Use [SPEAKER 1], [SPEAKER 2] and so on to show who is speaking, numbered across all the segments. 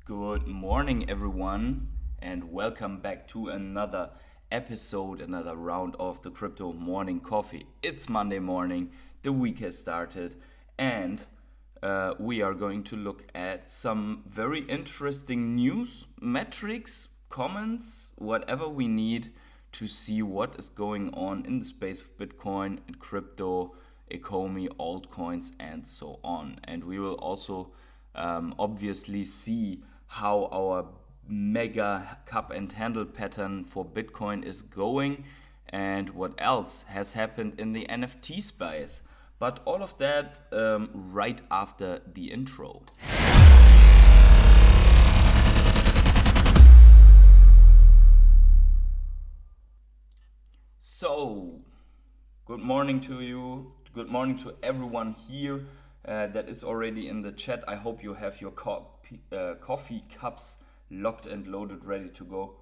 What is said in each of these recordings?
[SPEAKER 1] Good morning, everyone, and welcome back to another episode, another round of the Crypto Morning Coffee. It's Monday morning, the week has started, and we are going to look at some very interesting news, metrics, comments, whatever we need to see what is going on in the space of Bitcoin and crypto, Ecomi, altcoins, and so on. And we will also obviously see how our mega cup and handle pattern for Bitcoin is going and what else has happened in the NFT space. But all of that right after the intro. So, good morning to you. Good morning to everyone here that is already in the chat. I hope you have your coffee cups locked and loaded, ready to go.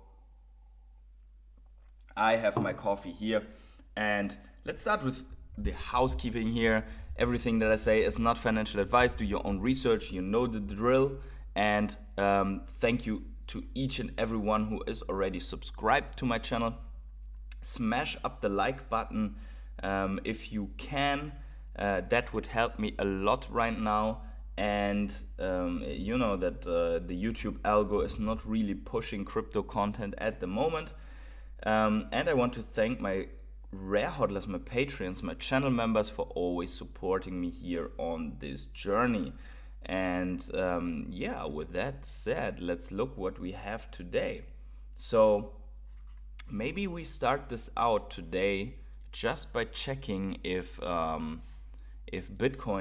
[SPEAKER 1] I have my coffee here, and let's start with the housekeeping here. Everything that I say is not financial advice. Do your own research. You know the drill. And thank you to each and everyone who is already subscribed to my channel. Smash up the like button if you can. That would help me a lot right now. And you know that the YouTube algo is not really pushing crypto content at the moment. And I want to thank my rare hodlers, my Patreons, my channel members for always supporting me here on this journey. And yeah, with that said, let's look what we have today. So maybe we start this out today just by checking if Bitcoin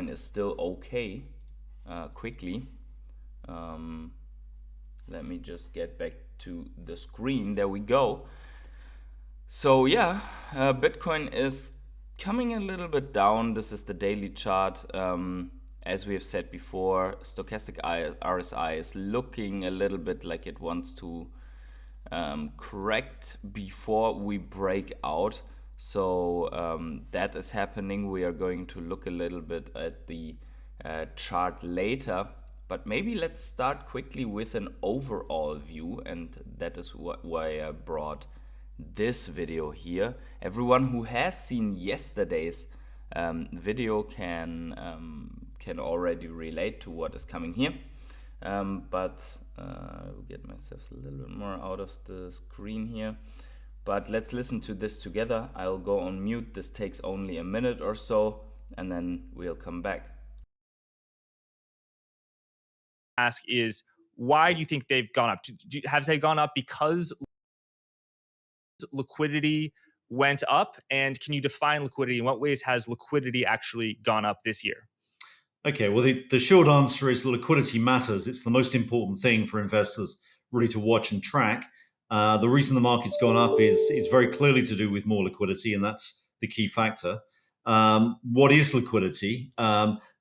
[SPEAKER 1] is still okay. Quickly. Let me just get back to the screen. There we go. So yeah, Bitcoin is coming a little bit down. This is the daily chart. As we have said before, stochastic RSI is looking a little bit like it wants to correct before we break out. So that is happening. We are going to look a little bit at the chart later, but maybe let's start quickly with an overall view, and that is why I brought this video here. Everyone who has seen yesterday's video can already relate to what is coming here, but I will get myself a little bit more out of the screen here. But let's listen to this together. I'll go on mute. This takes only a minute or so, and then we'll come back.
[SPEAKER 2] Ask is, why do you think they've gone up? Have they gone up because liquidity went up? And can you define liquidity? In what ways has liquidity actually gone up this year?
[SPEAKER 3] Okay, well, the short answer is liquidity matters. It's the most important thing for investors really to watch and track. The reason the market's gone up is very clearly to do with more liquidity, and that's the key factor. What is liquidity?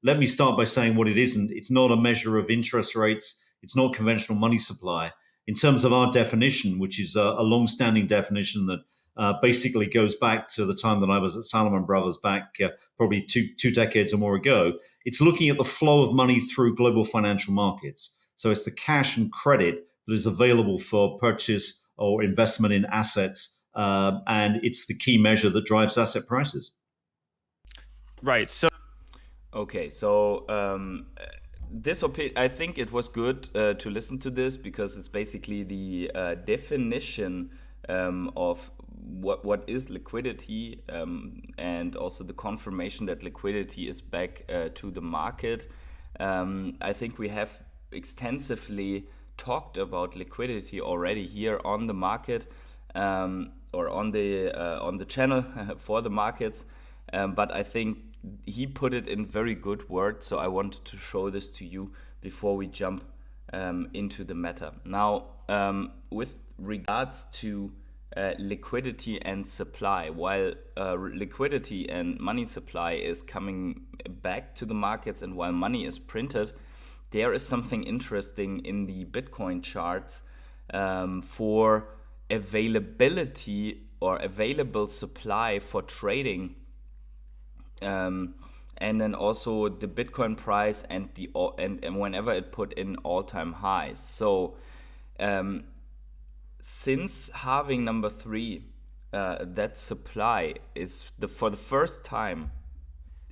[SPEAKER 3] Let me start by saying what it isn't. It's not a measure of interest rates. It's not conventional money supply. In terms of our definition, which is a long-standing definition that basically goes back to the time that I was at Salomon Brothers back probably two decades or more ago, it's looking at the flow of money through global financial markets. So it's the cash and credit that is available for purchase or investment in assets, and it's the key measure that drives asset prices.
[SPEAKER 2] Right. So
[SPEAKER 1] okay, so I think it was good to listen to this, because it's basically the definition of what is liquidity, and also the confirmation that liquidity is back to the market. I think we have extensively talked about liquidity already here on the market, or on the channel for the markets, but I think he put it in very good words, so I wanted to show this to you before we jump into the matter. Now, with regards to liquidity and supply, while liquidity and money supply is coming back to the markets, and while money is printed, there is something interesting in the Bitcoin charts for availability or available supply for trading. and then also the Bitcoin price and and whenever it put in all-time highs. So since halving number 3, that supply is for the first time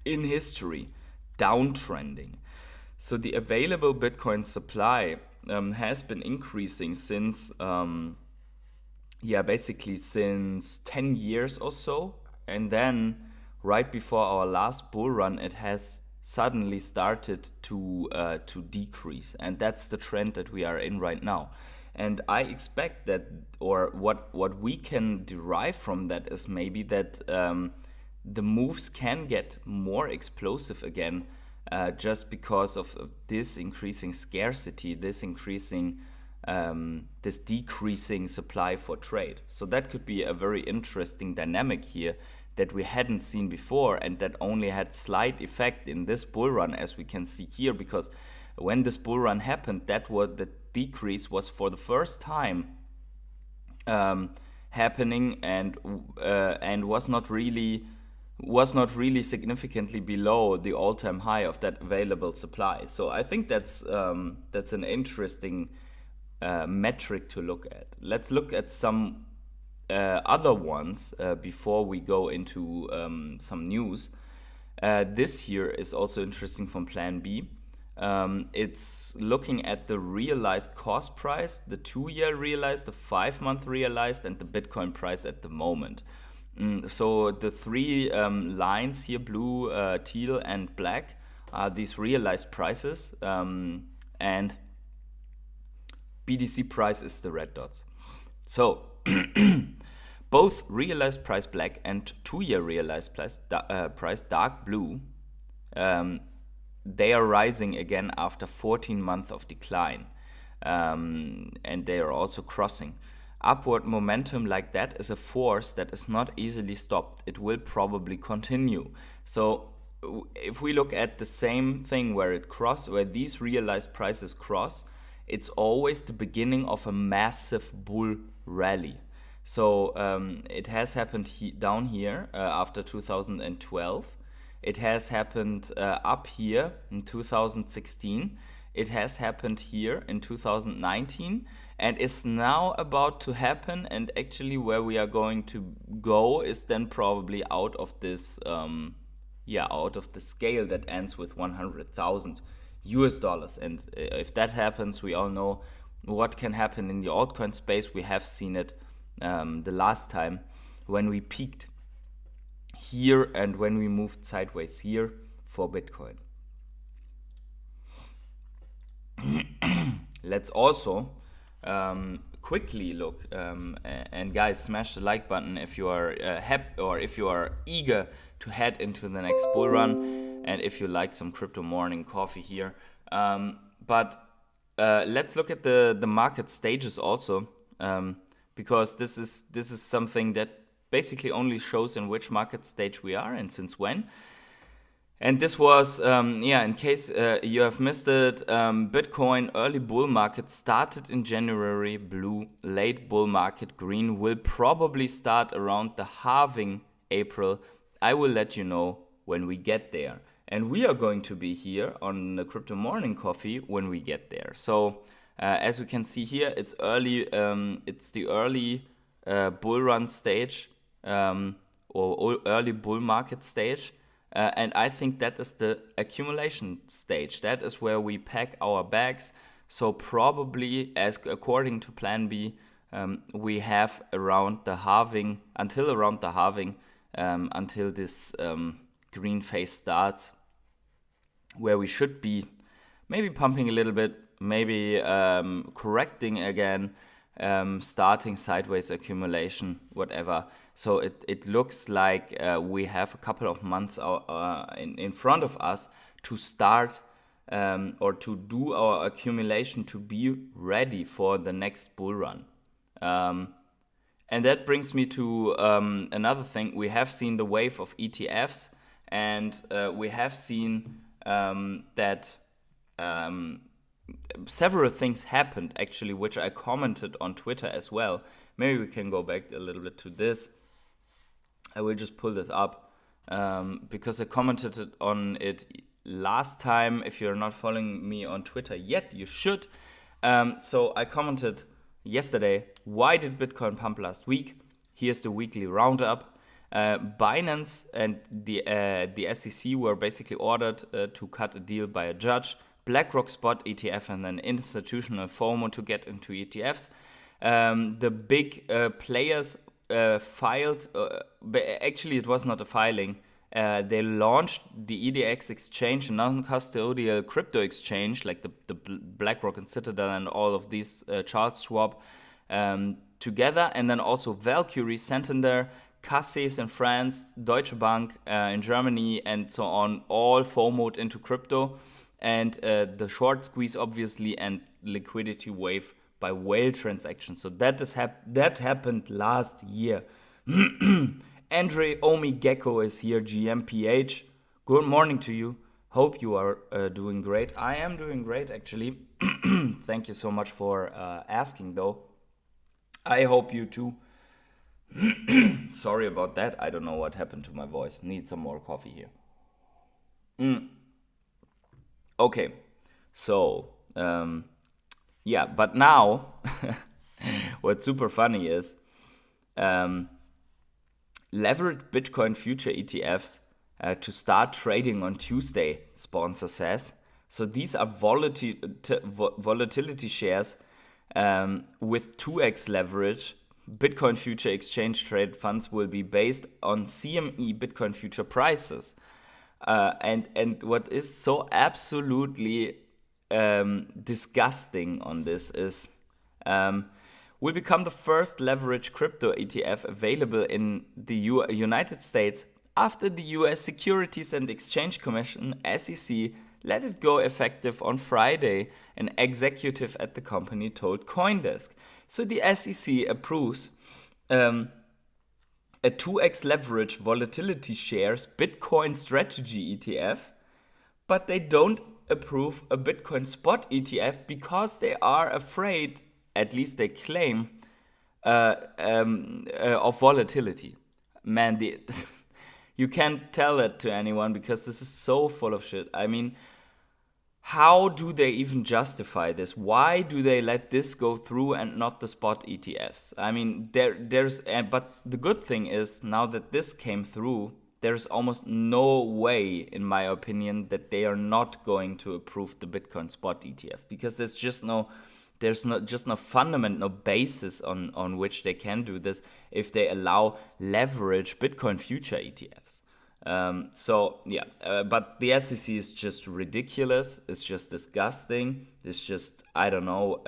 [SPEAKER 1] in history downtrending. So the available Bitcoin supply has been increasing since basically since 10 years or so, and then right before our last bull run, it has suddenly started to decrease, and that's the trend that we are in right now. And I expect that, or what we can derive from that is maybe that the moves can get more explosive again, just because of this increasing scarcity, this decreasing supply for trade. So that could be a very interesting dynamic here that we hadn't seen before, and that only had slight effect in this bull run, as we can see here, because when this bull run happened, the decrease was for the first time happening, and was not really significantly below the all-time high of that available supply. So I think that's an interesting metric to look at. Let's look at some other ones before we go into some news. This here is also interesting from Plan B. It's looking at the realized cost price, the 2-year realized, the 5-month realized, and the Bitcoin price at the moment. So the 3 lines here, blue, teal, and black, are these realized prices, and BTC price is the red dots. So both realized price black and 2-year realized price dark blue, they are rising again after 14 months of decline, and they are also crossing. Upward momentum like that is a force that is not easily stopped. It will probably continue. So if we look at the same thing where these realized prices cross, it's always the beginning of a massive bull rally. So it has happened down here after 2012. It has happened up here in 2016. It has happened here in 2019, and is now about to happen. And actually where we are going to go is then probably out of this, out of the scale that ends with $100,000. And if that happens, we all know what can happen in the altcoin space. We have seen it the last time when we peaked here and when we moved sideways here for Bitcoin. Let's also quickly look, and guys, smash the like button if you are happy, or if you are eager to head into the next bull run, and if you like some crypto morning coffee here. But let's look at the market stages also, because this is something that basically only shows in which market stage we are and since when. And this was, in case you have missed it, Bitcoin early bull market started in January, blue, late bull market, green, will probably start around the halving April. I will let you know when we get there. And we are going to be here on the Crypto Morning Coffee when we get there. So as we can see here, it's early. It's the early bull run stage, or early bull market stage. And I think that is the accumulation stage. That is where we pack our bags. So probably, as according to Plan B, we have around the halving, until this green phase starts, where we should be maybe pumping a little bit, maybe correcting again, starting sideways accumulation, whatever. So it looks like we have a couple of months in front of us to start or to do our accumulation to be ready for the next bull run. And that brings me to another thing. We have seen the wave of ETFs, and we have seen that several things happened, actually, which I commented on Twitter as well. Maybe we can go back a little bit to this. I will just pull this up. because I commented on it last time. If you're not following me on Twitter yet, you should. So I commented yesterday, why did Bitcoin pump last week? Here's the weekly roundup. Binance and the SEC were basically ordered to cut a deal by a judge. Blackrock spot ETF and an institutional FOMO to get into ETFs. The big players filed, actually it was not a filing, they launched the EDX exchange, a non-custodial crypto exchange, like the BlackRock and Citadel and all of these, Charles Schwab, together, and then also Valkyrie, Santander, Cassis in France, Deutsche Bank in Germany, and so on, all FOMO'd into crypto, and the short squeeze, obviously, and liquidity wave by whale transactions. So that happened last year. Andre Omi Gecko is here, GMPH. Good morning to you. Hope you are doing great. I am doing great, actually. Thank you so much for asking, though. I hope you too. Sorry about that. I don't know what happened to my voice. Need some more coffee here. Okay, so yeah, but now what's super funny is leveraged Bitcoin future ETFs to start trading on Tuesday, sponsor says. So these are volatility shares with 2x leverage. Bitcoin future exchange traded funds will be based on CME Bitcoin future prices. And what is so absolutely disgusting on this is will become the first leverage crypto ETF available in the United States after the US Securities and Exchange Commission, SEC, let it go effective on Friday, an executive at the company told CoinDesk. So the SEC approves a 2x leverage volatility shares Bitcoin strategy ETF, but they don't approve a Bitcoin spot ETF because they are afraid, at least they claim, of volatility. Man, you can't tell that to anyone because this is so full of shit. I mean, how do they even justify this? Why do they let this go through and not the spot ETFs? I mean, but the good thing is now that this came through, there's almost no way, in my opinion, that they are not going to approve the Bitcoin spot ETF because there's no fundament, no basis on which they can do this if they allow leverage Bitcoin future ETFs. But the SEC is just ridiculous. It's just disgusting. It's just, I don't know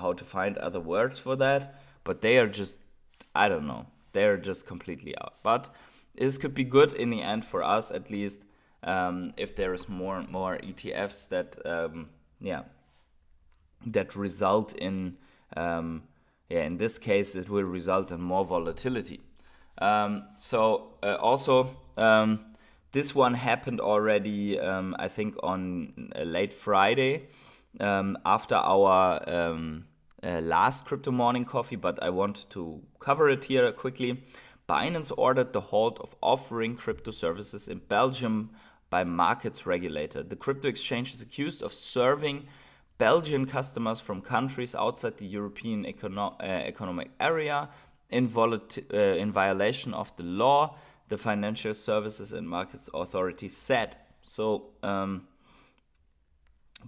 [SPEAKER 1] how to find other words for that, but they are just, I don't know, they're just completely out. But this could be good in the end for us, at least, if there is more and more ETFs that result in, in this case, it will result in more volatility. This one happened already, I think, on late Friday after our last Crypto Morning Coffee, but I want to cover it here quickly. Binance ordered the halt of offering crypto services in Belgium by markets regulator. The crypto exchange is accused of serving Belgian customers from countries outside the European economic area in violation of the law, the Financial Services and Markets Authority said. So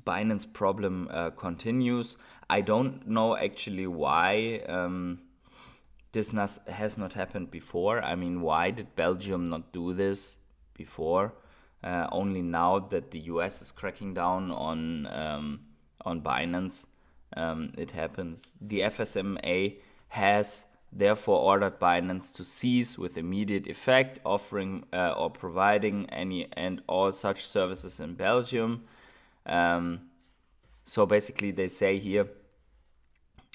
[SPEAKER 1] Binance problem continues. I don't know actually why this has not happened before. I mean, why did Belgium not do this before? Only now that the US is cracking down on Binance, it happens. The FSMA has therefore ordered Binance to cease with immediate effect offering or providing any and all such services in Belgium. So basically they say here,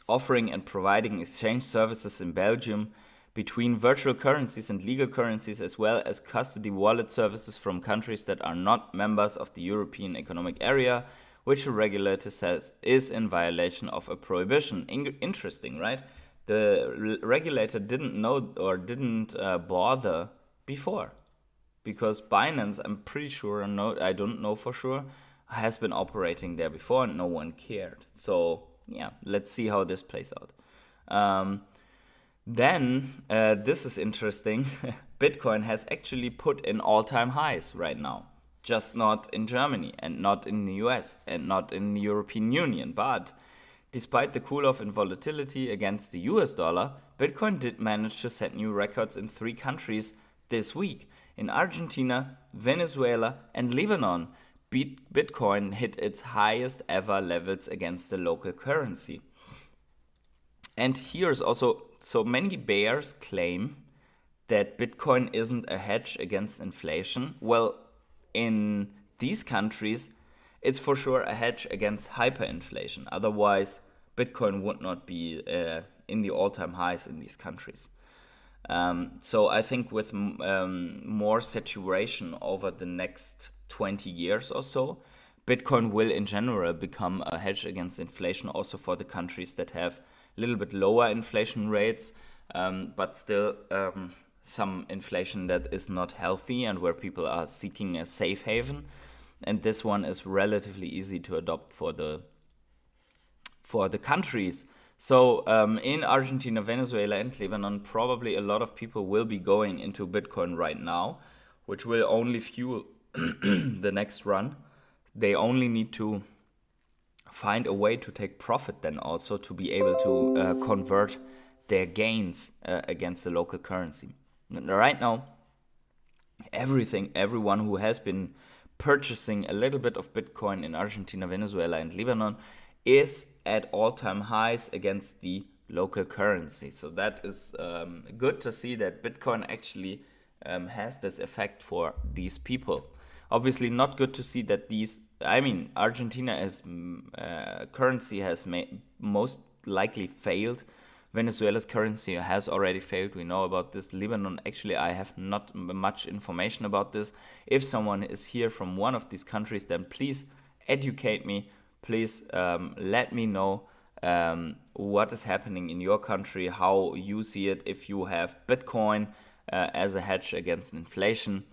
[SPEAKER 1] offering and providing exchange services in Belgium between virtual currencies and legal currencies, as well as custody wallet services from countries that are not members of the European Economic Area, which the regulator says is in violation of a prohibition. Interesting, right? The regulator didn't know or didn't bother before. because Binance, I'm pretty sure, no, I don't know for sure, has been operating there before and no one cared. So yeah, let's see how this plays out. Then this is interesting. Bitcoin has actually put in all-time highs right now, just not in Germany and not in the US and not in the European Union. But despite the cool-off in volatility against the US dollar, Bitcoin did manage to set new records in 3 countries this week. In Argentina, Venezuela, and Lebanon, Bitcoin hit its highest ever levels against the local currency. And here's also, so many bears claim that Bitcoin isn't a hedge against inflation. Well, in these countries, it's for sure a hedge against hyperinflation. Otherwise, Bitcoin would not be in the all-time highs in these countries. So I think with more saturation over the next 20 years or so, Bitcoin will in general become a hedge against inflation also for the countries that have a little bit lower inflation rates, but still some inflation that is not healthy and where people are seeking a safe haven. And this one is relatively easy to adopt for the countries. So in Argentina, Venezuela, and Lebanon, probably a lot of people will be going into Bitcoin right now, which will only fuel the next run. They only need to find a way to take profit then also to be able to convert their gains against the local currency. Right now, everyone who has been purchasing a little bit of Bitcoin in Argentina, Venezuela, and Lebanon is at all-time highs against the local currency. So that is good to see that Bitcoin actually has this effect for these people. Obviously not good to see that Argentina as currency has most likely failed. Venezuela's currency has already failed. We know about this. Lebanon, actually, I have not much information about this. If someone is here from one of these countries, then please educate me. Please let me know what is happening in your country, how you see it, if you have Bitcoin as a hedge against inflation,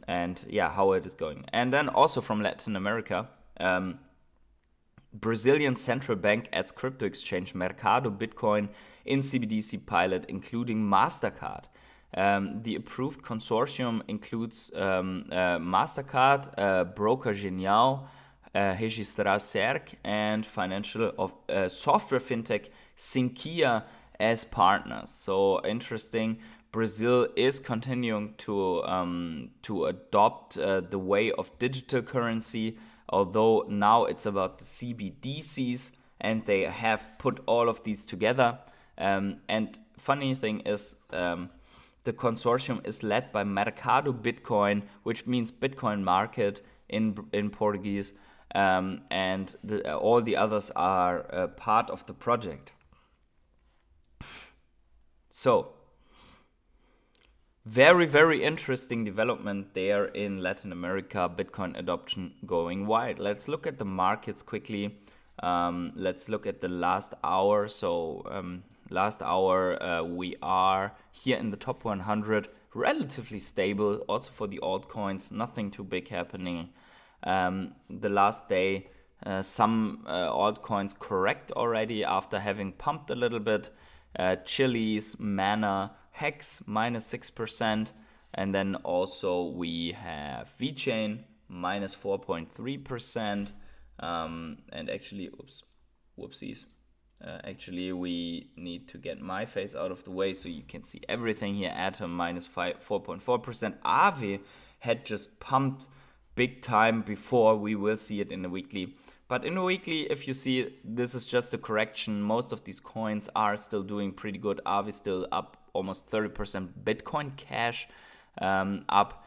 [SPEAKER 1] and yeah, how it is going. And then also from Latin America, Brazilian central bank adds crypto exchange Mercado Bitcoin in CBDC pilot, including MasterCard. The approved consortium includes MasterCard, Broker Genial, Registrar Cerc, and financial software fintech Sinqia as partners. So interesting. Brazil is continuing to adopt the way of digital currency, although now it's about the CBDCs, and they have put all of these together. And funny thing is, the consortium is led by Mercado Bitcoin, which means Bitcoin market in Portuguese, and all the others are part of the project. So, very, very interesting development there in Latin America, Bitcoin adoption going wide. Let's look at the markets quickly. Let's look at the last hour. So last hour we are here in the top 100, relatively stable. Also for the altcoins, nothing too big happening. The last day, some altcoins correct already after having pumped a little bit. Chiliz, Mana, Hex minus 6%, and then also we have VeChain minus 4.3%, and actually, whoopsies. Actually, we need to get my face out of the way so you can see everything here. Atom minus 4.4%. Aave had just pumped big time before. We will see it in the weekly. But in the weekly, if you see, this is just a correction. Most of these coins are still doing pretty good. Aave is still up almost 30%. Bitcoin Cash up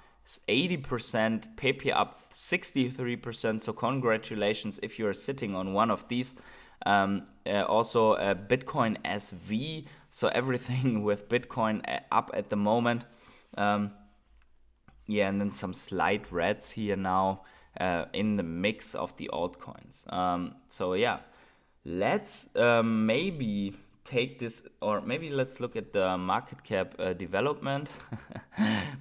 [SPEAKER 1] 80%. Pepe up 63%. So congratulations if you're sitting on one of these. Also Bitcoin SV. So everything with Bitcoin up at the moment. Yeah, and then some slight reds here now. In the mix of the altcoins. So yeah, let's maybe take this, or maybe let's look at the market cap development.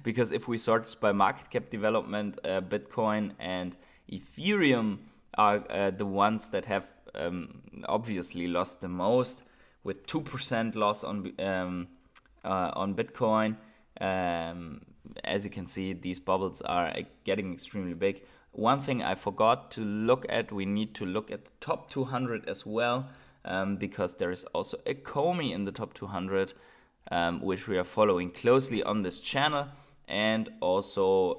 [SPEAKER 1] because if we sort by market cap development, Bitcoin and Ethereum are the ones that have obviously lost the most, with 2% loss on Bitcoin. As you can see, these bubbles are getting extremely big. One thing I forgot to look at, we need to look at the top 200 as well, because there is also Ecomi in the top 200, which we are following closely on this channel. And also,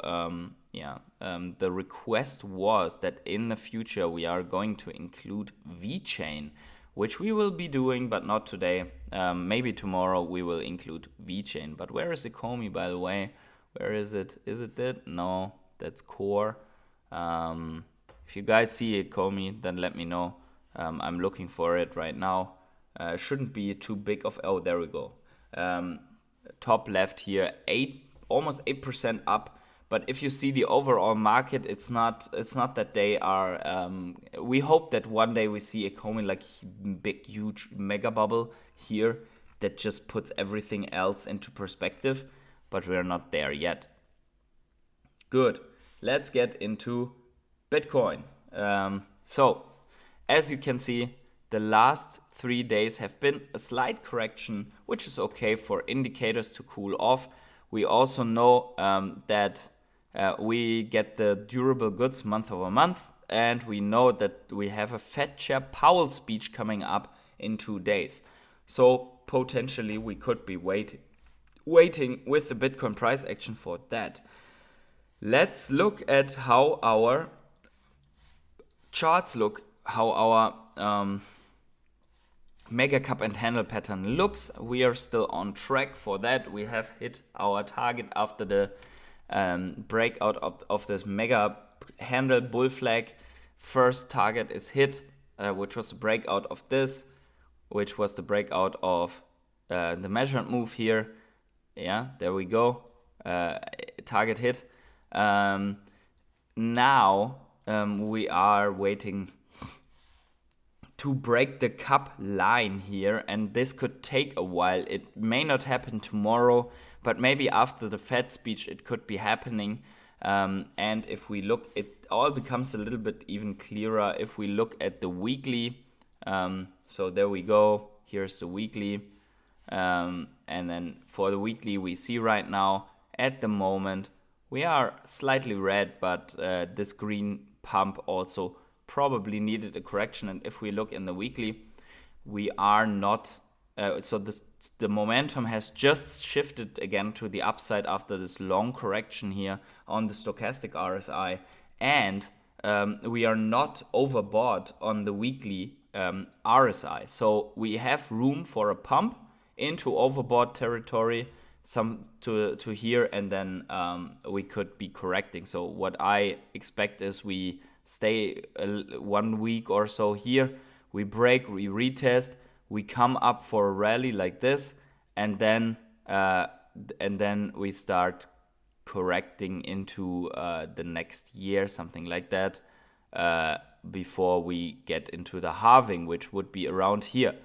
[SPEAKER 1] the request was that in the future we are going to include VeChain, which we will be doing, but not today. Maybe tomorrow we will include VeChain. But where is Ecomi, by the way? Where is it? Is it that? No, that's core. If you guys see Ecomi, then let me know. I'm looking for it right now. Shouldn't be too big of. Oh, there we go. Top left here, almost 8% up. But if you see the overall market, it's not that they are. We hope that one day we see Ecomi like big, huge mega bubble here that just puts everything else into perspective. But we're not there yet. Good. Let's get into Bitcoin. So, as you can see, the last 3 days have been a slight correction, which is okay for indicators to cool off. We also know that we get the durable goods month over month, and we know that we have a Fed Chair Powell speech coming up in 2 days. So potentially we could be waiting with the Bitcoin price action for that. Let's look at how our charts look, how our mega cup and handle pattern looks. We are still on track for that. We have hit our target after the breakout of this mega handle bull flag. First target is hit, which was the breakout of this, which was the breakout of the measured move here. Yeah, there we go. Target hit. Now we are waiting to break the cup line here, and this could take a while. It may not happen tomorrow, but maybe after the Fed speech it could be happening. And if we look, it all becomes a little bit even clearer if we look at the weekly. So there we go. Here's the weekly. And then for the weekly, we see right now, at the moment, we are slightly red, but this green pump also probably needed a correction. And if we look in the weekly, we are not. So the momentum has just shifted again to the upside after this long correction here on the stochastic RSI. And we are not overbought on the weekly RSI. So we have room for a pump into overbought territory, some to here, and then we could be correcting. So what I expect is we stay 1 week or so here, we break, we retest, we come up for a rally like this, and then we start correcting into the next year, something like that, before we get into the halving, which would be around here.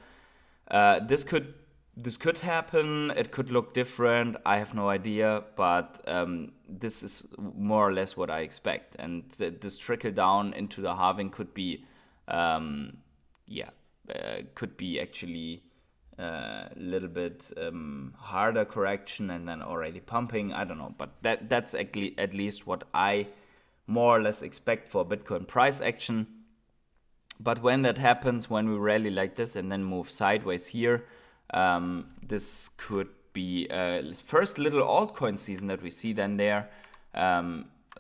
[SPEAKER 1] This could happen. It could look different. I have no idea, but this is more or less what I expect. And this trickle down into the halving could be, could be actually a little bit harder correction and then already pumping. I don't know, but that's at least what I more or less expect for Bitcoin price action. But when that happens, when we rally like this and then move sideways here, this could be first little altcoin season that we see then there.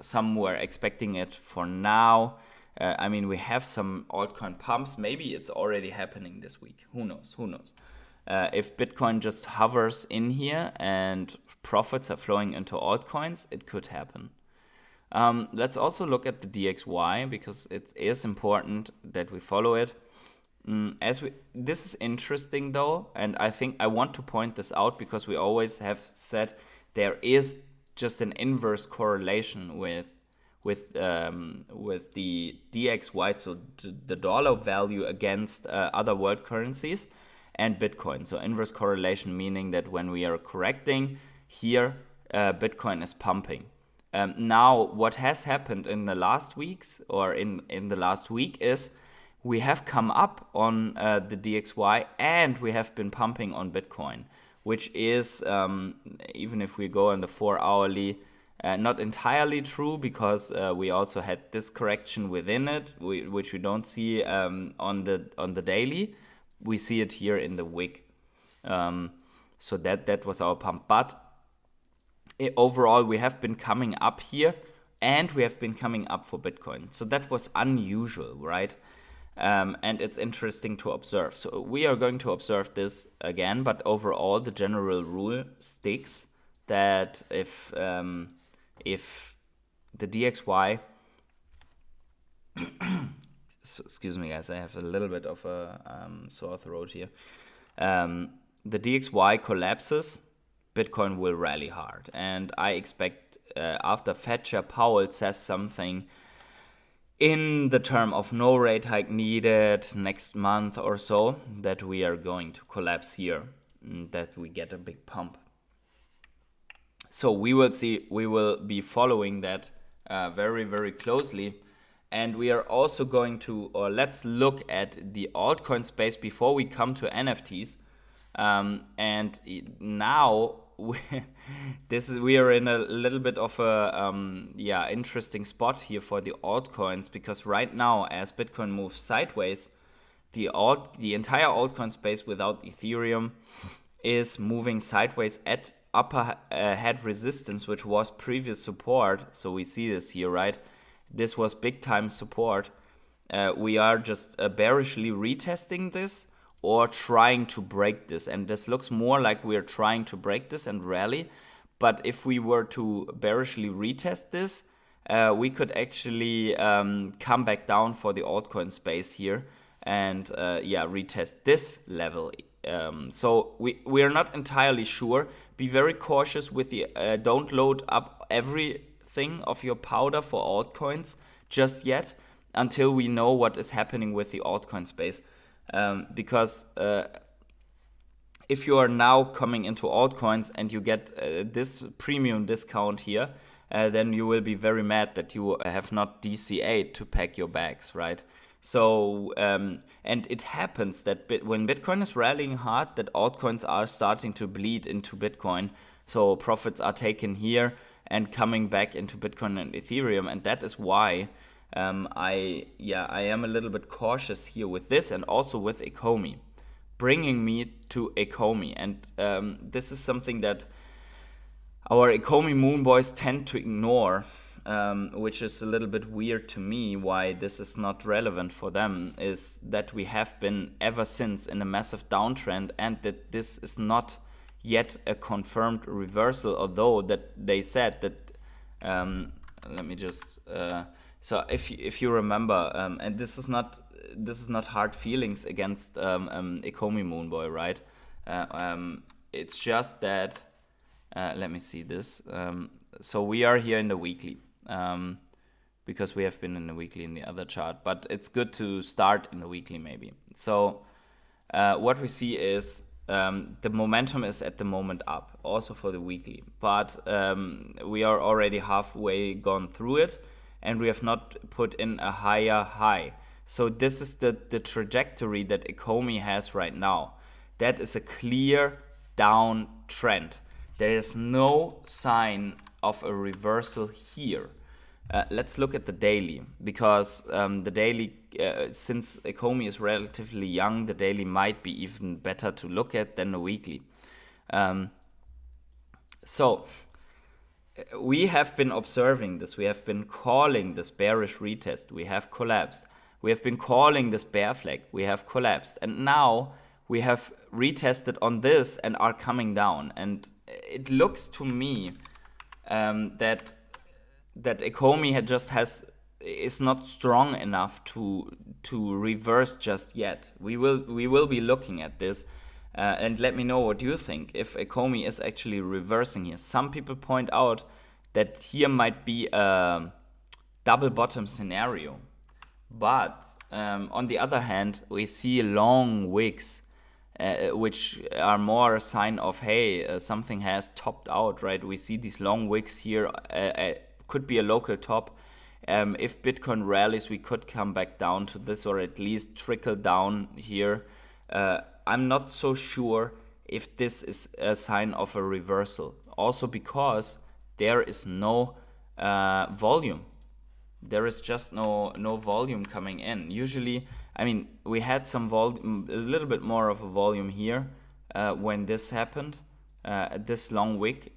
[SPEAKER 1] Some were expecting it for now. I mean, we have some altcoin pumps. Maybe it's already happening this week. Who knows? If Bitcoin just hovers in here and profits are flowing into altcoins, it could happen. Let's also look at the DXY, because it is important that we follow it. This is interesting though, and I think I want to point this out because we always have said there is just an inverse correlation with the DXY, so the dollar value against other world currencies and Bitcoin. So inverse correlation meaning that when we are correcting here, Bitcoin is pumping. Now, what has happened in the last weeks or in the last week is we have come up on the DXY and we have been pumping on Bitcoin, which is, even if we go on the 4-hourly, not entirely true, because we also had this correction within it, which we don't see on the daily. We see it here in the wick. So that was our pump. But overall, we have been coming up here, and we have been coming up for Bitcoin. So that was unusual, right? And it's interesting to observe. So we are going to observe this again, but overall, the general rule sticks that if the DXY, so, excuse me guys, I have a little bit of a sore throat here. The DXY collapses, Bitcoin will rally hard. And I expect after Fed Chair Powell says something in the term of no rate hike needed next month or so, that we are going to collapse here, that we get a big pump. So we will see, we will be following that very, very closely. And we are also going to, or let's look at the altcoin space before we come to NFTs. And now we are in a little bit of a interesting spot here for the altcoins, because right now, as Bitcoin moves sideways, the entire altcoin space without Ethereum is moving sideways at upper head resistance, which was previous support. So we see this here, right? This was big time support. We are just bearishly retesting this or trying to break this, and this looks more like we're trying to break this and rally. But if we were to bearishly retest this, we could actually come back down for the altcoin space here and retest this level. So we are not entirely sure. Be very cautious with the don't load up everything of your powder for altcoins just yet until we know what is happening with the altcoin space. Because if you are now coming into altcoins and you get this premium discount here, then you will be very mad that you have not DCA'd to pack your bags, right? So, and it happens that when Bitcoin is rallying hard, that altcoins are starting to bleed into Bitcoin. So profits are taken here and coming back into Bitcoin and Ethereum. And that is why I am a little bit cautious here with this, and also with Ecomi, bringing me to Ecomi. And this is something that our Ecomi Moon Boys tend to ignore, which is a little bit weird to me. Why this is not relevant for them is that we have been ever since in a massive downtrend, and that this is not yet a confirmed reversal, although that they said that let me just so if you remember, and this is not hard feelings against Ecomi Moonboy, right? It's just that let me see this. So we are here in the weekly, because we have been in the weekly in the other chart, but it's good to start in the weekly maybe. So what we see is the momentum is at the moment up, also for the weekly, but we are already halfway gone through it, and we have not put in a higher high. So this is the trajectory that Ecomi has right now. That is a clear downtrend. There is no sign of a reversal here. Let's look at the daily, because the daily, since Ecomi is relatively young, the daily might be even better to look at than the weekly. So we have been observing this. We have been calling this bearish retest. We have collapsed. We have been calling this bear flag. We have collapsed. And now we have retested on this and are coming down. And it looks to me that Ecomi is not strong enough to reverse just yet. We will be looking at this, and let me know what you think if Ecomi is actually reversing here. Some people point out that here might be a double bottom scenario, but on the other hand, we see long wicks which are more a sign of, hey, something has topped out, right? We see these long wicks here, could be a local top. If Bitcoin rallies, we could come back down to this, or at least trickle down here. I'm not so sure if this is a sign of a reversal. Also because there is no volume. There is just no volume coming in. Usually, I mean, we had some volume, a little bit more of a volume here when this happened. This long wick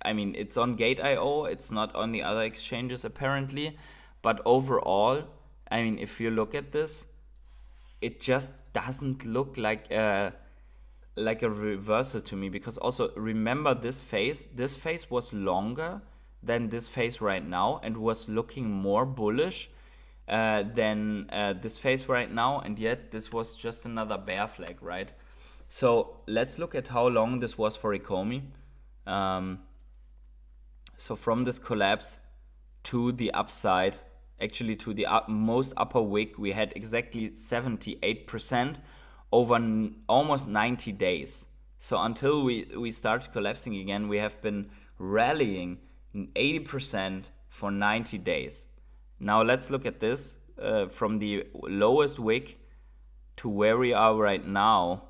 [SPEAKER 1] it's on Gate.io, it's not on the other exchanges apparently, but overall, I mean, if you look at this, it just doesn't look like a reversal to me, because also remember this phase was longer than this phase right now and was looking more bullish than this phase right now, and yet this was just another bear flag, right? So let's look at how long this was for Ecomi. So from this collapse to the upside, actually to the most upper wick, we had exactly 78% over almost 90 days. So until we started collapsing again, we have been rallying 80% for 90 days. Now let's look at this from the lowest wick to where we are right now.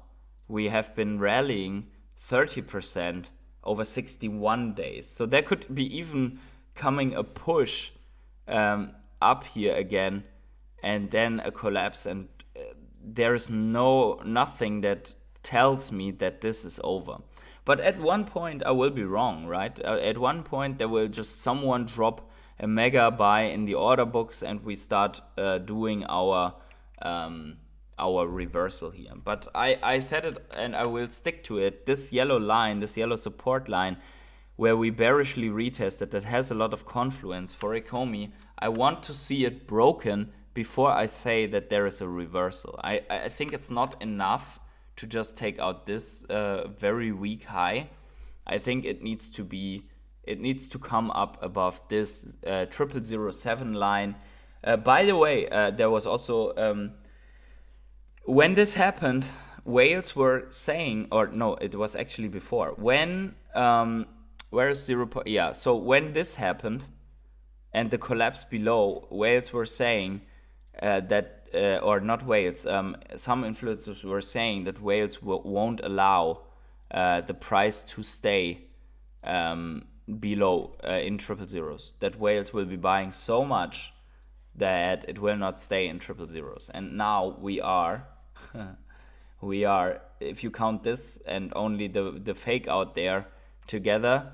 [SPEAKER 1] We have been rallying 30% over 61 days. So there could be even coming a push up here again, and then a collapse, and there is nothing that tells me that this is over. But at one point I will be wrong, right? At one point there will just someone drop a mega buy in the order books and we start doing our reversal here. But I said it and I will stick to it. This yellow line, this yellow support line, where we bearishly retested, that has a lot of confluence for Ecomi. I want to see it broken before I say that there is a reversal. I think it's not enough to just take out this very weak high. I think it needs to come up above this 0007 line. By the way, there was also when this happened, whales were saying, or no, it was actually before. When where is 0? Yeah, so when this happened and the collapse below, whales were saying that, or not whales, some influencers were saying that whales won't allow the price to stay below in 000s. That whales will be buying so much that it will not stay in 000s. And now we are, if you count this and only the fake out there together,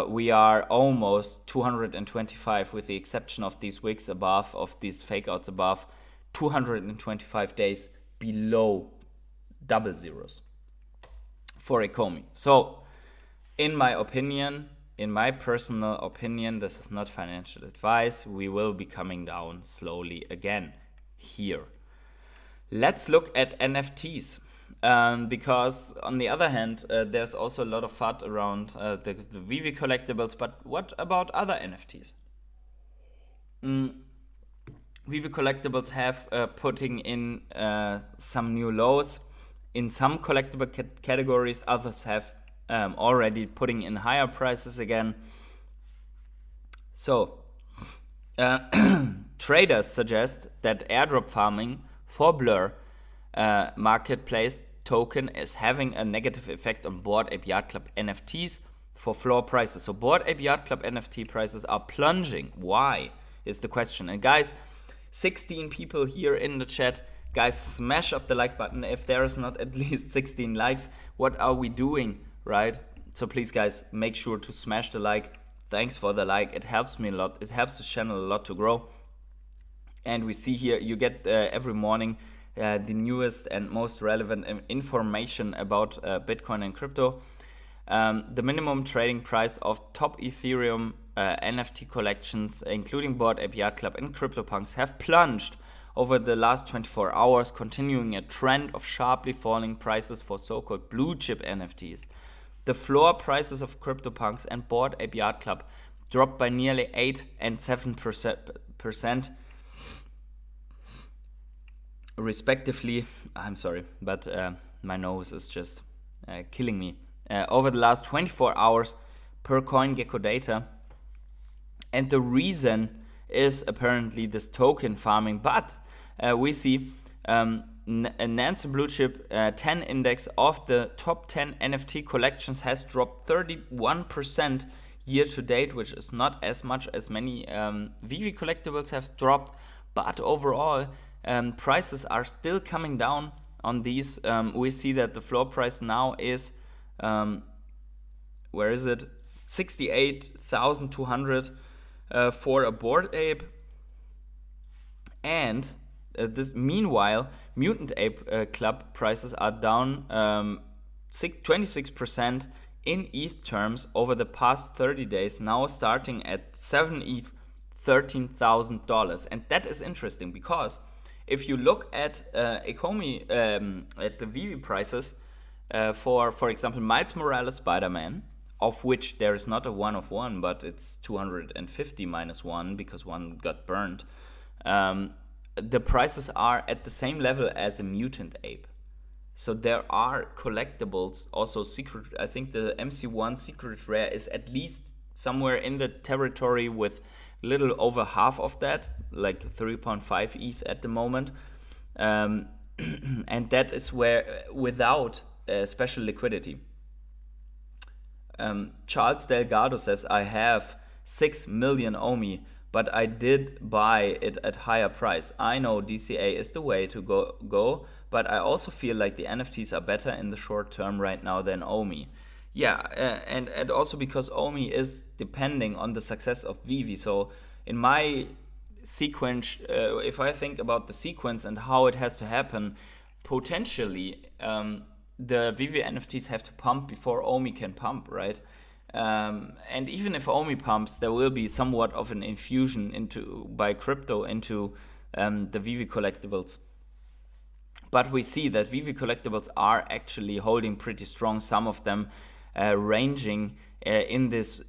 [SPEAKER 1] we are almost 225, with the exception of these wicks above, of these fake outs above, 225 days below double zeros for Ecomi. So in my opinion, in my personal opinion, this is not financial advice, we will be coming down slowly again here. Let's look at NFTs. Because on the other hand, there's also a lot of FUD around the Veve collectibles, but what about other NFTs? Veve collectibles have putting in some new lows in some collectible categories. Others have already putting in higher prices again. So traders suggest that airdrop farming for Blur marketplace token is having a negative effect on Bored Ape Yacht Club NFTs for floor prices. So Bored Ape Yacht Club NFT prices are plunging. Why is the question? And guys, 16 people here in the chat. Guys, smash up the like button. If there is not at least 16 likes, what are we doing, right? So please, guys, make sure to smash the like. Thanks for the like. It helps me a lot. It helps the channel a lot to grow. And we see here, you get every morning the newest and most relevant information about Bitcoin and crypto. The minimum trading price of top Ethereum NFT collections, including Bored Ape Yacht Club and CryptoPunks, have plunged over the last 24 hours, continuing a trend of sharply falling prices for so-called blue chip NFTs. The floor prices of CryptoPunks and Bored Ape Yacht Club dropped by nearly 8 and 7%, respectively, I'm sorry, but my nose is just killing me, over the last 24 hours per CoinGecko data. And the reason is apparently this token farming, but we see Nansen Blue Chip 10 index of the top 10 NFT collections has dropped 31% year to date, which is not as much as many Veve collectibles have dropped, but overall prices are still coming down on these. We see that the floor price now is, where is it? 68,200 for a Bored Ape. And this meanwhile, Mutant Ape Club prices are down 26% in ETH terms over the past 30 days, now starting at 7 ETH, $13,000. And that is interesting because if you look at Ecomi, at the Veve prices for example, Miles Morales Spider-Man, of which there is not a 1 of 1, but it's 250 minus 1 because one got burned. The prices are at the same level as a Mutant Ape. So there are collectibles, also secret. I think the MC1 secret rare is at least somewhere in the territory with little over half of that, like 3.5 ETH at the moment. And that is where, without special liquidity. Charles Delgado says, I have 6 million OMI, but I did buy it at higher price. I know DCA is the way to go, but I also feel like the NFTs are better in the short term right now than OMI. Yeah, and also because OMI is depending on the success of Veve. So in my sequence, if I think about the sequence and how it has to happen, potentially the Veve NFTs have to pump before OMI can pump, right? And even if OMI pumps, there will be somewhat of an infusion by crypto into the Veve collectibles. But we see that Veve collectibles are actually holding pretty strong. Some of them ranging in this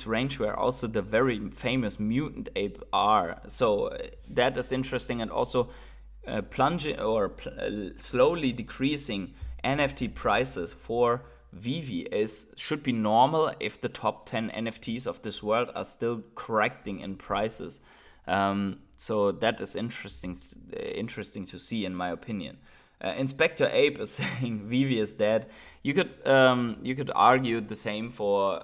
[SPEAKER 1] range where also the very famous Mutant Ape are. So that is interesting, and also plunging or slowly decreasing NFT prices for Veve should be normal if the top 10 NFTs of this world are still correcting in prices. So that is interesting to see, in my opinion. Inspector Ape is saying Veve is dead. You could argue the same for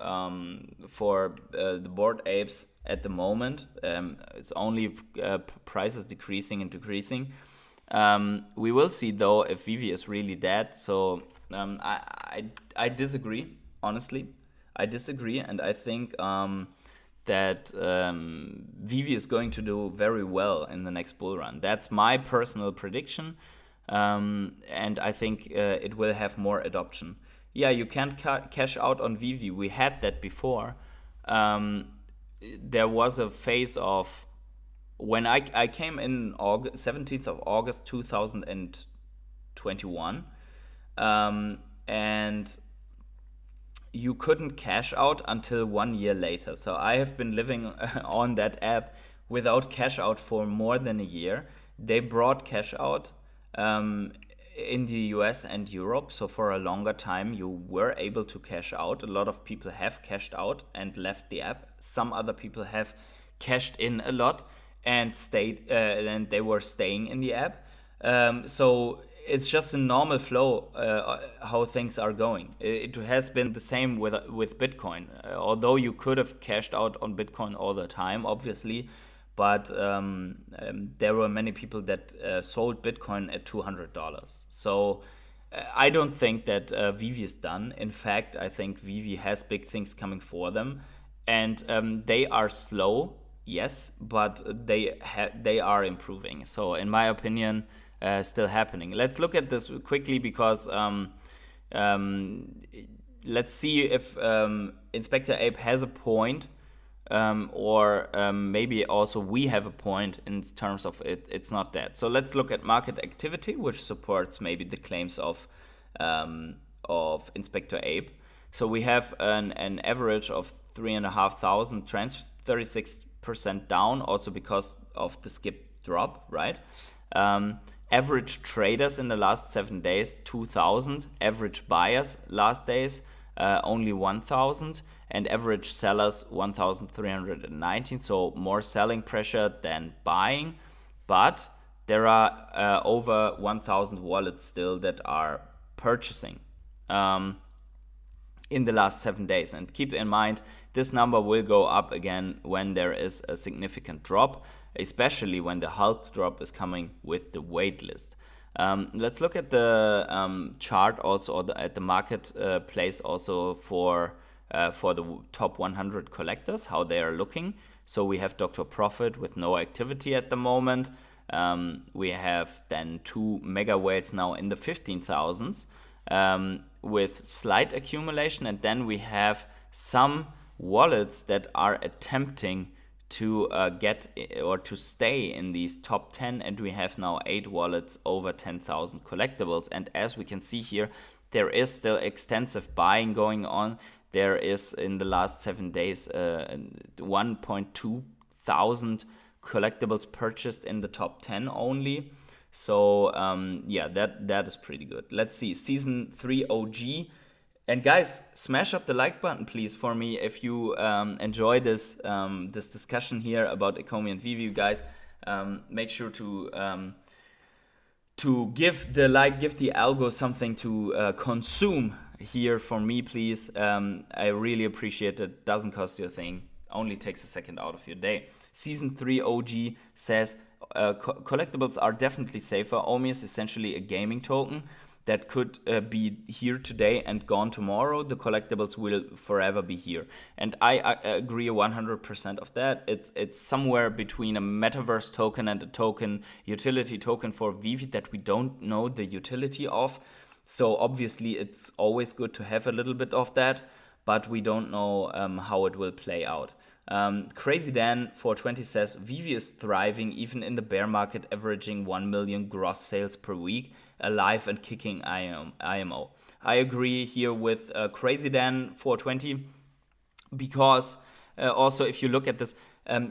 [SPEAKER 1] the Bored Apes at the moment. It's only prices decreasing and decreasing. We will see though if Veve is really dead. So I disagree, honestly. I disagree, and I think that Veve is going to do very well in the next bull run. That's my personal prediction, and I think it will have more adoption. Yeah, you can't cash out on Veve. We had that before. There was a phase of when I came in 17th of August 2021, and you couldn't cash out until 1 year later. So I have been living on that app without cash out for more than a year. They brought cash out in the US and Europe. So for a longer time, you were able to cash out. A lot of people have cashed out and left the app. Some other people have cashed in a lot and stayed, and they were staying in the app. So it's just a normal flow how things are going. It has been the same with Bitcoin, although you could have cashed out on Bitcoin all the time, obviously, but there were many people that sold Bitcoin at $200. So I don't think that Veve is done. In fact, I think Veve has big things coming for them, and they are slow, yes, but they are improving. So in my opinion, still happening. Let's look at this quickly because let's see if Inspector Ape has a point, or maybe also we have a point in terms of it's not dead. So let's look at market activity, which supports maybe the claims of Inspector Ape. So we have an average of 3,500 transfers, 36% down, also because of the skip drop, right? Average traders in the last 7 days, 2,000. Average buyers last days, only 1,000. And average sellers, 1,319. So more selling pressure than buying. But there are over 1,000 wallets still that are purchasing in the last 7 days. And keep in mind, this number will go up again when there is a significant drop, especially when the Hulk drop is coming with the waitlist. Let's look at the chart also, or at the marketplace also for the top 100 collectors, how they are looking. So we have Dr. Profit with no activity at the moment. We have then 2 mega whales now in the 15,000s with slight accumulation, and then we have some wallets that are attempting to get or to stay in these top 10, and we have now 8 wallets over 10,000 collectibles. And as we can see here, there is still extensive buying going on. There is, in the last 7 days, 1.2 thousand collectibles purchased in the top 10 only. So yeah, that is pretty good. Let's see, season 3 OG. And guys, smash up the like button, please, for me if you enjoy this this discussion here about Ecomi and Veve. You guys, make sure to give the algo something to consume here for me, please. I really appreciate it. Doesn't cost you a thing. Only takes a second out of your day. Season 3 OG says collectibles are definitely safer. OMI is essentially a gaming token that could be here today and gone tomorrow. The collectibles will forever be here. And I agree 100% of that. It's somewhere between a metaverse token and a token, utility token for Veve that we don't know the utility of. So obviously it's always good to have a little bit of that, but we don't know how it will play out. Crazy Dan 420 says, Veve is thriving even in the bear market, averaging 1 million gross sales per week, alive and kicking IMO. I agree here with Crazy Dan 420, because also if you look at this,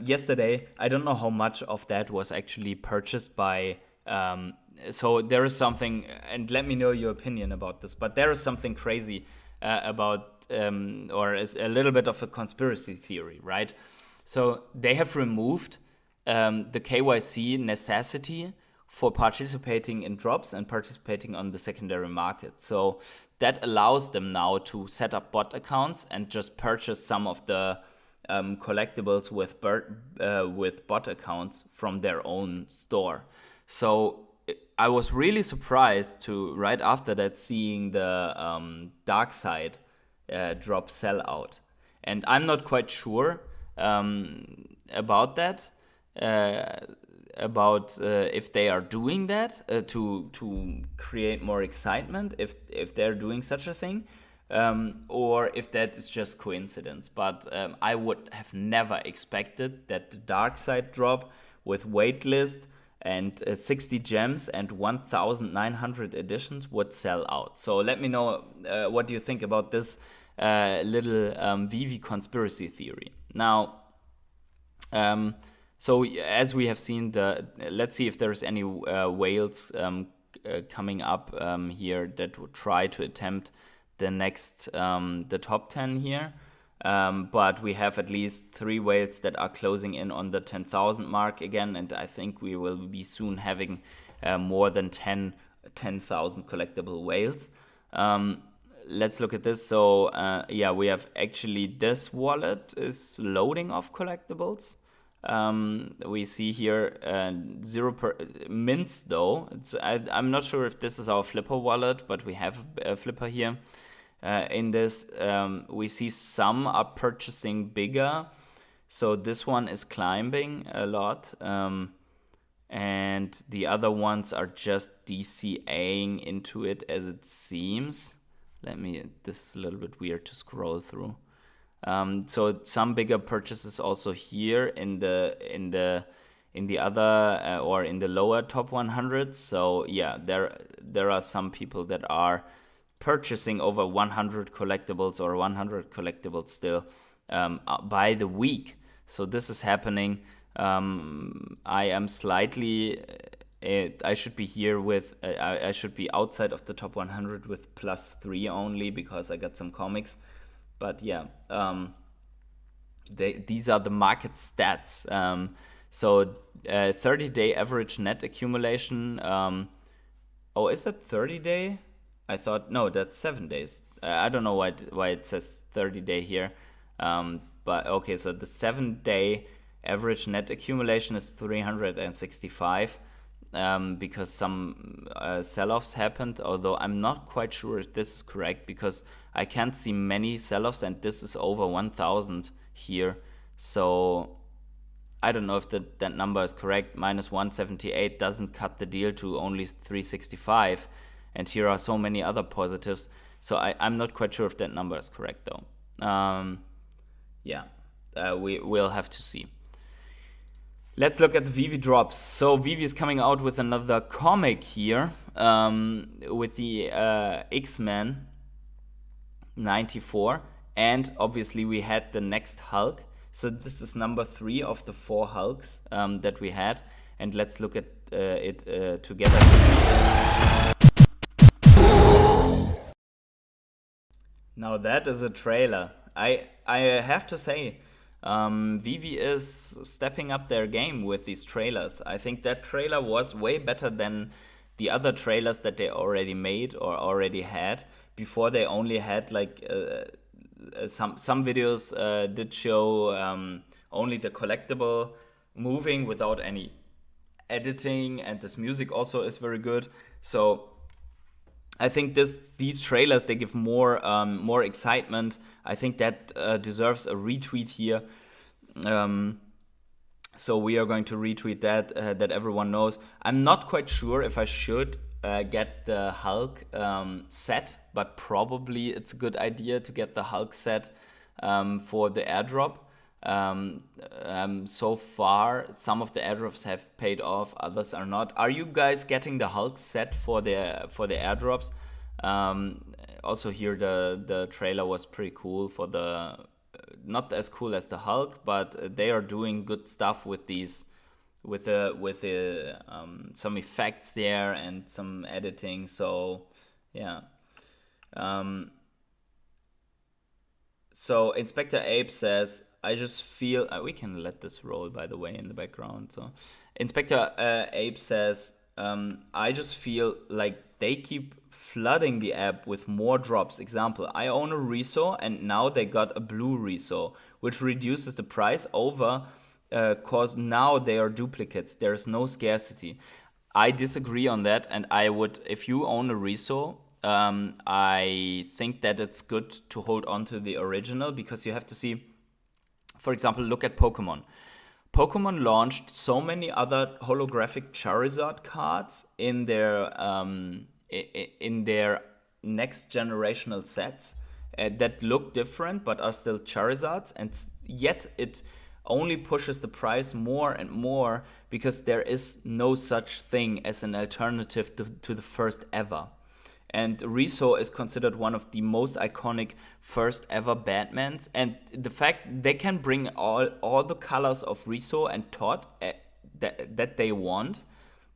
[SPEAKER 1] yesterday, I don't know how much of that was actually purchased by, so there is something, and let me know your opinion about this, but there is something crazy about, or is a little bit of a conspiracy theory, right? So they have removed the KYC necessity for participating in drops and participating on the secondary market. So that allows them now to set up bot accounts and just purchase some of the collectibles with bot accounts from their own store. So I was really surprised to, right after that, seeing the dark side drop sell out. And I'm not quite sure about that, if they are doing that to create more excitement, if they're doing such a thing, or if that is just coincidence. But I would have never expected that the dark side drop with waitlist and 60 gems and 1,900 editions would sell out. So let me know what do you think about this little Veve conspiracy theory. Now, so as we have seen, let's see if there's any whales coming up here that would try to attempt the next, the top 10 here. But we have at least 3 whales that are closing in on the 10,000 mark again, and I think we will be soon having more than 10,000 collectible whales. Let's look at this. So yeah, we have actually this wallet is loading off collectibles. We see here 0 mints though. I'm not sure if this is our Flipper wallet, but we have a Flipper here. In this, we see some are purchasing bigger. So this one is climbing a lot. And the other ones are just DCAing into it as it seems. This is a little bit weird to scroll through. So some bigger purchases also here in the other or in the lower top 100. So yeah, there are some people that are purchasing over 100 collectibles or 100 collectibles still by the week. So this is happening. I am slightly I should be here with I should be outside of the top 100 with +3 only because I got some comics. But yeah, these are the market stats. So 30-day average net accumulation. Oh, is that 30-day? I thought, no, that's 7 days. I don't know why it says 30-day here. But okay, so the 7-day average net accumulation is 365 because some sell-offs happened, although I'm not quite sure if this is correct because I can't see many sell-offs and this is over 1,000 here. So I don't know if that number is correct. Minus 178 doesn't cut the deal to only 365. And here are so many other positives. So I'm not quite sure if that number is correct though. We'll have to see. Let's look at the Veve drops. So Veve is coming out with another comic here with the X-Men 94. And obviously we had the next Hulk. So this is number 3 of the 4 Hulks that we had. And let's look at it together. Now that is a trailer. I have to say, Veve is stepping up their game with these trailers. I think that trailer was way better than the other trailers that they already made or already had. Before they only had like some videos did show only the collectible moving without any editing, and this music also is very good. So I think these trailers, they give more excitement. I think that deserves a retweet here. So we are going to retweet that everyone knows. I'm not quite sure if I should get the Hulk set, but probably it's a good idea to get the Hulk set for the airdrop. So far, some of the airdrops have paid off, others are not. Are you guys getting the Hulk set for the airdrops? Also here the trailer was pretty cool for the not as cool as the Hulk, but they are doing good stuff with these with the some effects there and some editing. So yeah. So Inspector Ape says, I just feel we can let this roll, by the way, in the background. So Inspector Ape says, I just feel like they keep flooding the app with more drops. Example, I own a reso and now they got a blue reso, which reduces the price over cause now they are duplicates. There's no scarcity. I disagree on that, and I would, if you own a reso, I think that it's good to hold on to the original, because you have to see, for example, look at Pokemon. Pokemon launched so many other holographic Charizard cards in their next generational sets that look different but are still Charizards, and yet it only pushes the price more and more because there is no such thing as an alternative to the first ever. And Rezo is considered one of the most iconic first ever Batmans. And the fact they can bring all the colors of Rezo and Todd that they want.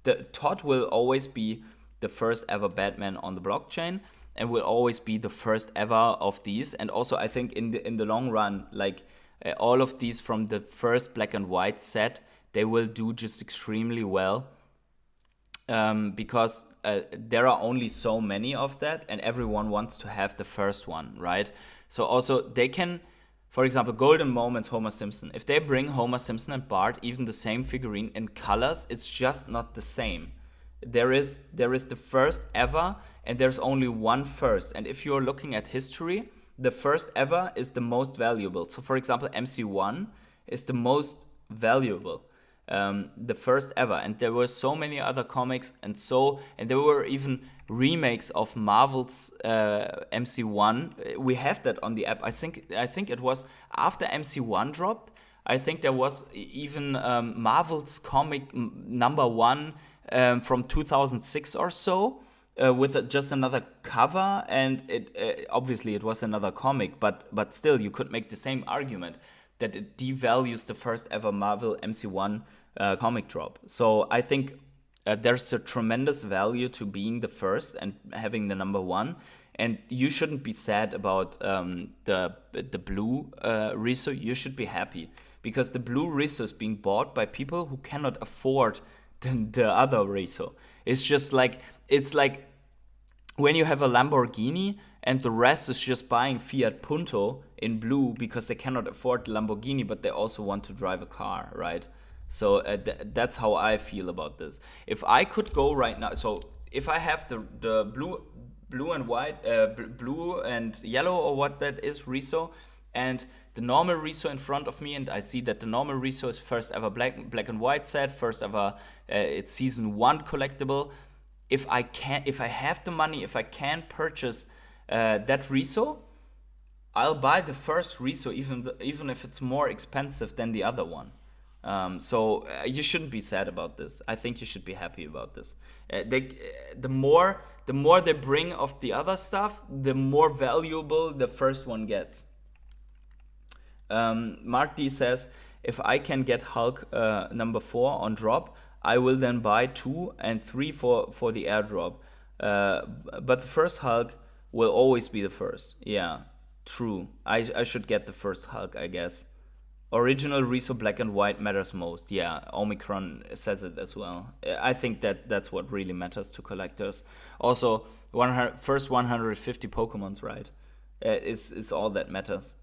[SPEAKER 1] The Todd will always be the first ever Batman on the blockchain and will always be the first ever of these. And also I think in the long run, like all of these from the first black and white set, they will do just extremely well. Because there are only so many of that and everyone wants to have the first one, right? So also they can, for example, Golden Moments Homer Simpson. If they bring Homer Simpson and Bart, even the same figurine in colors, it's just not the same. There is the first ever and there's only one first. And if you're looking at history, the first ever is the most valuable. So for example, MC1 is the most valuable. The first ever, and there were so many other comics, and there were even remakes of Marvel's MC1. We have that on the app. I think it was after MC1 dropped. I think there was even Marvel's comic number 1 from 2006 or so, with just another cover, and it obviously it was another comic, but still you could make the same argument that it devalues the first ever Marvel MC1 comic drop. So I think there's a tremendous value to being the first and having the number one. And you shouldn't be sad about the blue reso. You should be happy because the blue reso is being bought by people who cannot afford the other reso. It's like when you have a Lamborghini and the rest is just buying Fiat Punto in blue because they cannot afford the Lamborghini, but they also want to drive a car, right? So that's how I feel about this. If I could go right now, so if I have the blue and white, blue and yellow or what that is, reso, and the normal reso in front of me, and I see that the normal reso is first ever black and white set, first ever it's season 1 collectible. If I have the money, if I can purchase that reso, I'll buy the first reso even if it's more expensive than the other one. So you shouldn't be sad about this. I think you should be happy about this. The more they bring of the other stuff, the more valuable the first one gets. Mark D says, if I can get Hulk number 4 on drop, I will then buy 2 and 3 for the airdrop. But the first Hulk will always be the first. Yeah, true. I should get the first Hulk, I guess. Original reso black and white matters most. Yeah, Omicron says it as well. I think that's what really matters to collectors. Also, first 150 Pokemons, right? Is all that matters.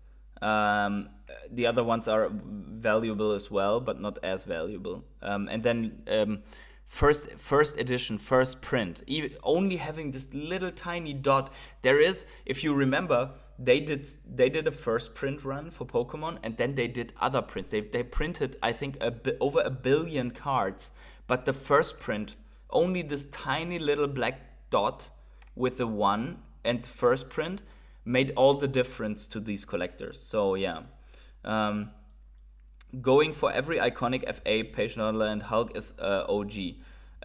[SPEAKER 1] The other ones are valuable as well, but not as valuable. And then first edition, first print, even only having this little tiny dot. There is, if you remember, they did a first print run for Pokemon, and then they did other prints. They printed, I think, over 1 billion cards, but the first print, only this tiny little black dot with the 1 and the first print made all the difference to these collectors. So yeah, going for every iconic FA, Page Noddler and Hulk is OG.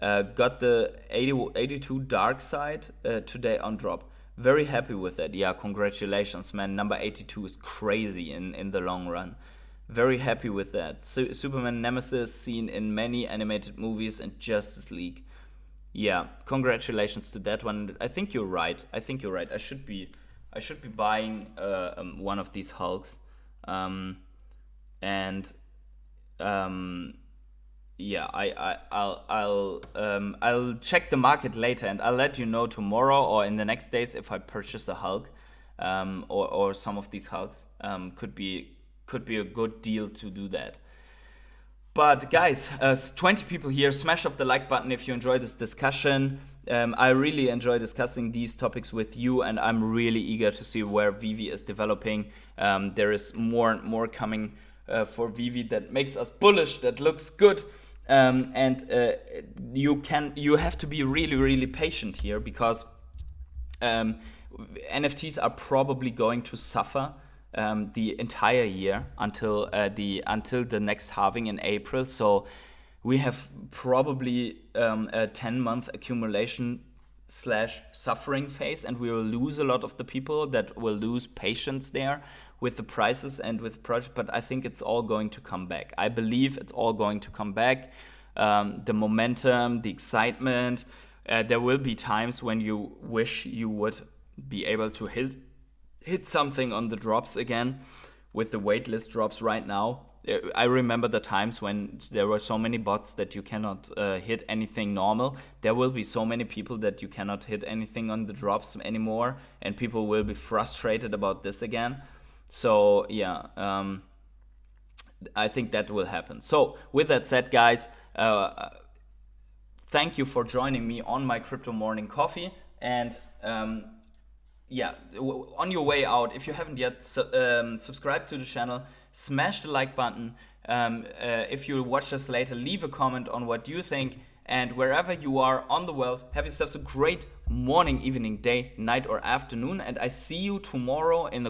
[SPEAKER 1] Got the 82 Dark Side today on drop. Very happy with that. Yeah, congratulations, man. Number 82 is crazy in the long run. Very happy with that. Superman Nemesis seen in many animated movies and Justice League. Yeah, congratulations to that one. I think you're right. I should be buying one of these Hulks. Yeah, I'll check the market later, and I'll let you know tomorrow or in the next days if I purchase a Hulk, or some of these Hulks. Could be a good deal to do that. But guys, 20 people here. Smash up the like button if you enjoy this discussion. I really enjoy discussing these topics with you, and I'm really eager to see where Veve is developing. There is more and more coming for Veve that makes us bullish, that looks good. You have to be really, really patient here, because NFTs are probably going to suffer the entire year until the next halving in April. So we have probably a 10-month accumulation / suffering phase, and we will lose a lot of the people that will lose patience there with the prices and with the project. But I think it's all going to come back. I believe it's all going to come back. The momentum, the excitement. There will be times when you wish you would be able to hit something on the drops again with the waitlist drops right now. I remember the times when there were so many bots that you cannot hit anything normal. There will be so many people that you cannot hit anything on the drops anymore, and people will be frustrated about this again. So yeah, I think that will happen. So with that said, guys, thank you for joining me on my Crypto Morning Coffee. And yeah, on your way out, if you haven't yet subscribed to the channel, smash the like button. If you watch this later, leave a comment on what you think. And wherever you are on the world, have yourselves a great morning, evening, day, night, or afternoon. And I see you tomorrow in the